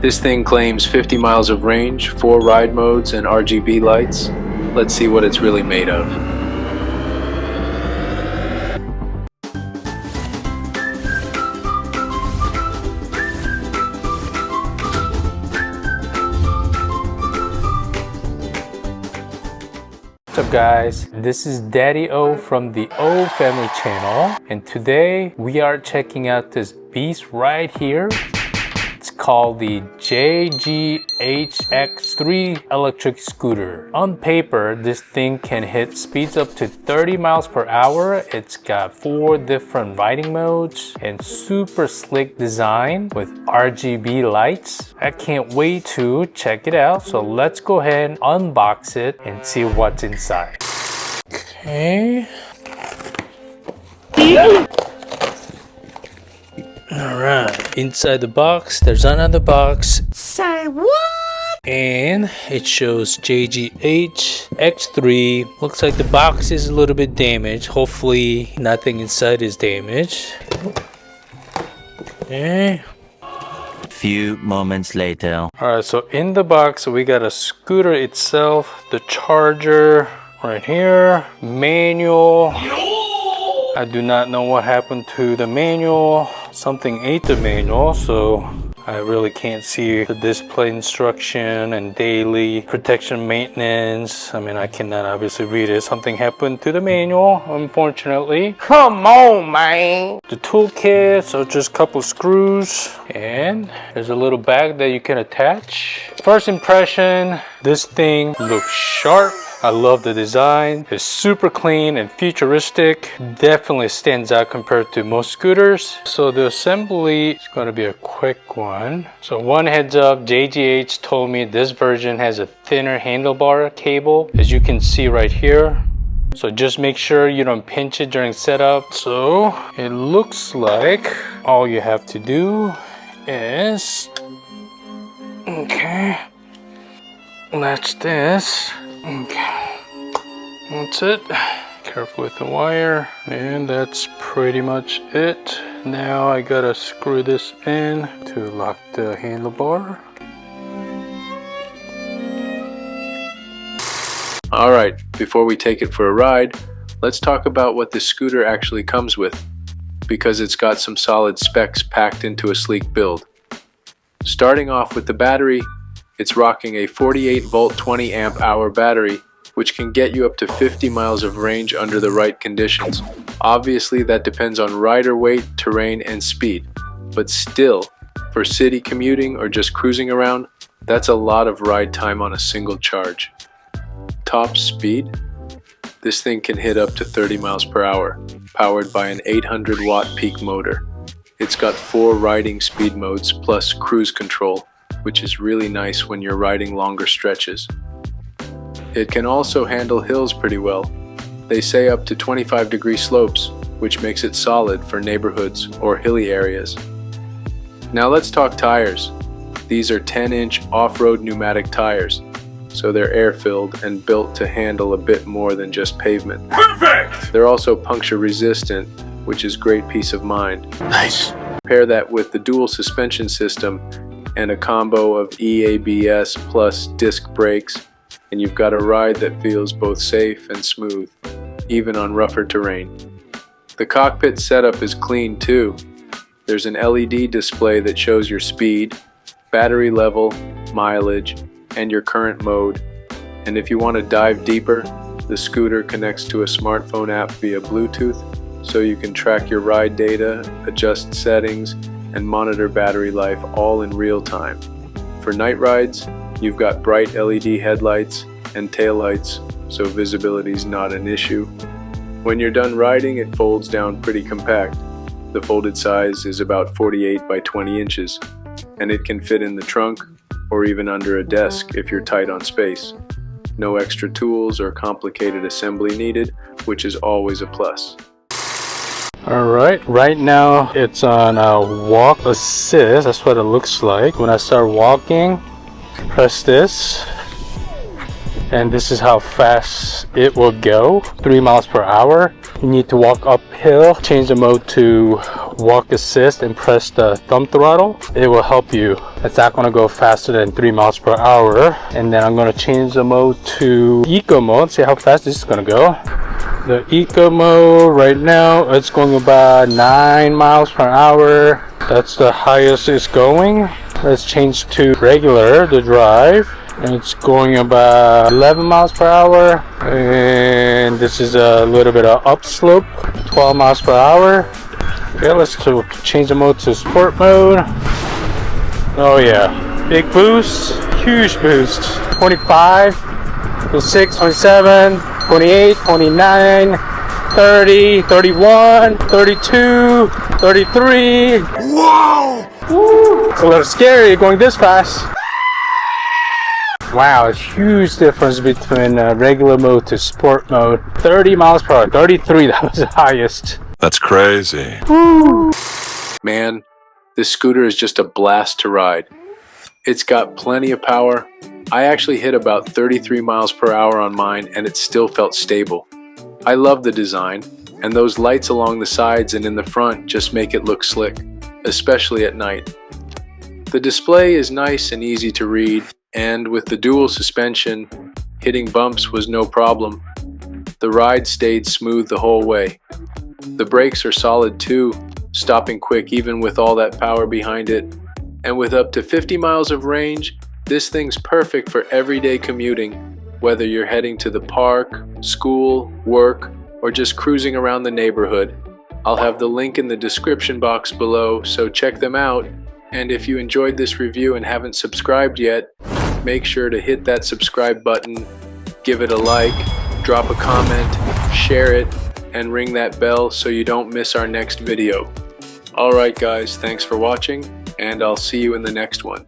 This thing claims 50 miles of range, 4 ride modes, and RGB lights. Let's see what it's really made of. What's up guys, this is Daddy O from the O Family channel, and today we are checking out this beast right here. It's called the JGH X3 Electric Scooter. On paper, this thing can hit speeds up to 30 miles per hour. It's got 4 different riding modes and super slick design with RGB lights. I can't wait to check it out. So let's go ahead and unbox it and see what's inside. Okay. Alright, inside the box, there's another box. Say what? And it shows JGH X3. Looks like the box is a little bit damaged. Hopefully nothing inside is damaged. Okay. Few moments later. Alright, so in the box we got a scooter itself, the charger right here, manual. I do not know what happened to the manual. Something ate the manual, so I really can't see the display instruction and daily protection maintenance. I mean, I cannot obviously read it. Something happened to the manual, unfortunately. Come on, man! The toolkit, so just a couple screws. And there's a little bag that you can attach. First impression, this thing looks sharp. I love the design. It's super clean and futuristic. Definitely stands out compared to most scooters. So the assembly is going to be a quick one. So one heads up, JGH told me this version has a thinner handlebar cable, as you can see right here. So just make sure you don't pinch it during setup. So it looks like all you have to do is, okay, latch this. Okay, that's it. Careful with the wire, and that's pretty much it. Now I gotta screw this in to lock the handlebar. Alright, before we take it for a ride, let's talk about what this scooter actually comes with, because it's got some solid specs packed into a sleek build. Starting off with the battery, it's rocking a 48 volt 20 amp hour battery, which can get you up to 50 miles of range under the right conditions. Obviously that depends on rider weight, terrain, and speed, but still, for city commuting or just cruising around, that's a lot of ride time on a single charge. Top speed? This thing can hit up to 30 miles per hour, powered by an 800 watt peak motor. It's got 4 riding speed modes plus cruise control, which is really nice when you're riding longer stretches. It can also handle hills pretty well. They say up to 25-degree slopes, which makes it solid for neighborhoods or hilly areas. Now let's talk tires. These are 10-inch off-road pneumatic tires, so they're air-filled and built to handle a bit more than just pavement. Perfect! They're also puncture-resistant, which is great peace of mind. Nice! Pair that with the dual suspension system and a combo of EABS plus disc brakes, and you've got a ride that feels both safe and smooth, even on rougher terrain. The cockpit setup is clean too. There's an LED display that shows your speed, battery level, mileage, and your current mode. And if you want to dive deeper, the scooter connects to a smartphone app via Bluetooth, so you can track your ride data, adjust settings, and monitor battery life all in real time. For night rides, you've got bright LED headlights and taillights, so visibility is not an issue. When you're done riding, it folds down pretty compact. The folded size is about 48 by 20 inches, and it can fit in the trunk or even under a desk if you're tight on space. No extra tools or complicated assembly needed, which is always a plus. Alright, right now it's on walk assist. That's what it looks like. When I start walking, press this, and this is how fast it will go. 3 miles per hour. You need to walk uphill, change the mode to walk assist and press the thumb throttle. It will help you. It's not going to go faster than 3 miles per hour. And then I'm going to change the mode to eco mode, see how fast this is going to go. The eco mode right now, it's going about 9 miles per hour. That's the highest it's going. Let's change to regular, the drive. And it's going about 11 miles per hour. And this is a little bit of upslope, 12 miles per hour. Okay, let's change the mode to sport mode. Oh yeah, big boost, huge boost. 25, 26, 27, 28, 29, 30, 31, 32, 33. Whoa! Woo! It's a little scary going this fast. Wow, a huge difference between regular mode to sport mode. 30 miles per hour, 33, that was the highest. That's crazy. Woo! Man, this scooter is just a blast to ride. It's got plenty of power. I actually hit about 33 miles per hour on mine and it still felt stable. I love the design, and those lights along the sides and in the front just make it look slick, especially at night. The display is nice and easy to read, and with the dual suspension, hitting bumps was no problem. The ride stayed smooth the whole way. The brakes are solid too, stopping quick even with all that power behind it. And with up to 50 miles of range, this thing's perfect for everyday commuting, whether you're heading to the park, school, work, or just cruising around the neighborhood. I'll have the link in the description box below, so check them out. And if you enjoyed this review and haven't subscribed yet, make sure to hit that subscribe button, give it a like, drop a comment, share it, and ring that bell so you don't miss our next video. Alright guys, thanks for watching, and I'll see you in the next one.